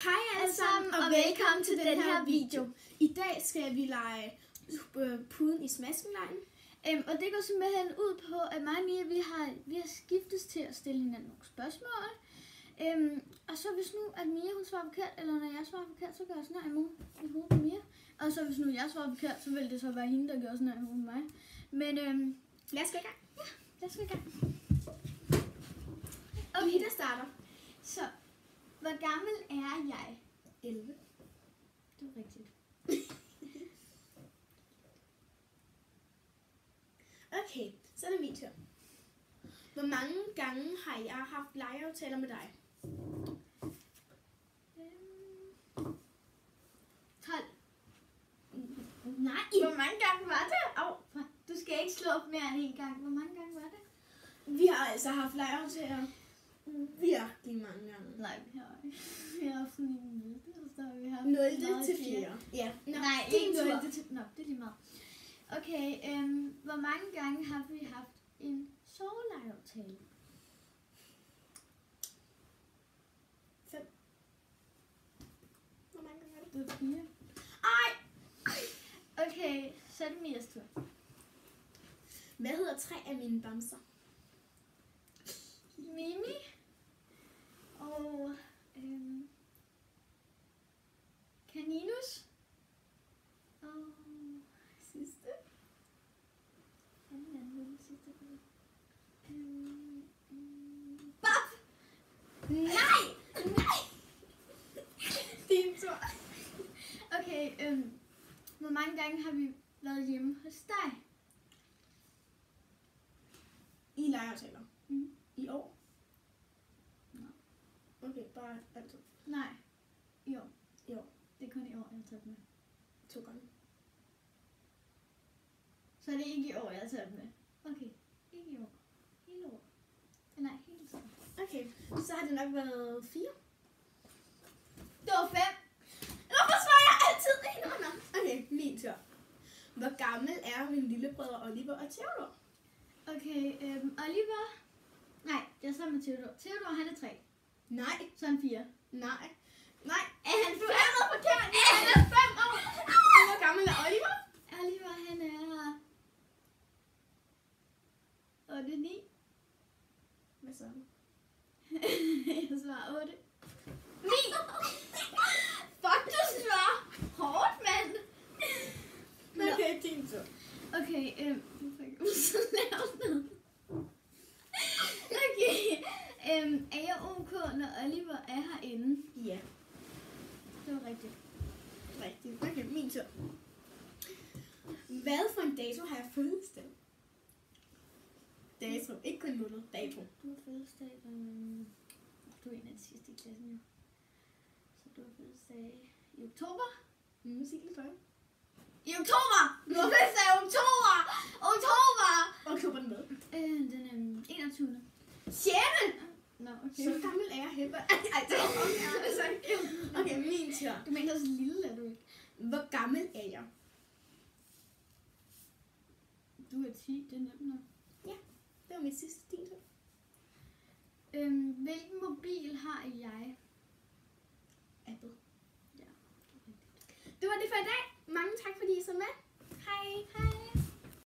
Hej alle sammen og velkommen til den her video. I dag skal vi lege puden i smaskenlejen. Og det går simpelthen ud på, at mig og Mia, vi har skiftes til at stille hinanden nogle spørgsmål. Og så hvis nu, at Mia hun svarer forkert, eller når jeg svarer forkert, så gør jeg sådan her i hovedet på Mia. Og så hvis nu jeg svarer forkert, så vil det så være hende, der gør sådan her i hovedet på mig. Men Lad os gå i gang. ja, lad os gå i gang. Okay, der starter. Så, hvor gammel er jeg? 11. Det er rigtigt. Okay, så er det min tur. Hvor mange gange har jeg haft legeaftaler med dig? 12. Nej. Hvor mange gange var det? Du skal ikke slå op mere end en gang. Hvor mange gange var det? Vi har altså haft legeaftaler virkelig mange gange. Nej, vi har haft sådan en 0. Og så har vi haft 0. til 4. Ja. Nej, ikke 0. til... Nå, det er lige meget. Okay, hvor mange gange har vi haft en sovelegeaftale? 5. Hvor mange gange er det? Det er 4. Ej! Okay, så er det Mias tur. Hvad hedder 3 af mine bamser? Mimi. Og Kaninus. Og sidste. Bop! Nej! Din tur. Okay, hvor mange gange har vi været hjemme hos dig? I legeaftaler? Mm. I år? Nej. Okay, bare altid. Nej, i år. I år. Det er kun i år, jeg har taget med. 2 gange. Så er det ikke i år, jeg har taget med. Okay, ikke i år. Hele år. Nej, hele tiden. Okay, så har det nok været 4. Det var 5. Hvorfor svarer jeg altid en under? Okay, min tur. Hvor gammel er min lillebrødre Oliver og Theodor? Okay, Oliver. Nej, jeg er sammen med Theodor. Theodor, han er 3. Nej, Så er han 4. nej, nej. Er han 5 år forkert? Han er 5 år. Og hvor gammel er Oliver? Oliver, han er 8, 9. Hvad så? Jeg svarer 8. 9! Fuck, du svarer hårdt, mand. Okay, din tur. Okay, nu får jeg ikke lave noget. Okay, er jeg ok, når Oliver er herinde? Ja, Det var rigtigt. rigtigt. Okay, min tur. Hvad for en dato har jeg fødselsdag? Dato, ikke kun måned. Dato. Du har fødselsdag, du er en af de sidste i klassen, jo. Så du har fødselsdag i oktober? Musik lidt højere. I oktober! Du har fødselsdag i oktober! Oktober! Oktober den med. Den 21. 6. Nå, okay. Så gammel er jeg heller. Ej, det var okay. Okay, min tur. Du mener så lille, er du ikke? Hvor gammel er jeg? Du er 10, det er nemt nok. Det var mit sidste din tur. Hvilken mobil har jeg? Apple. Ja, Det var det for i dag. Mange tak fordi I så med. Hej. Hej.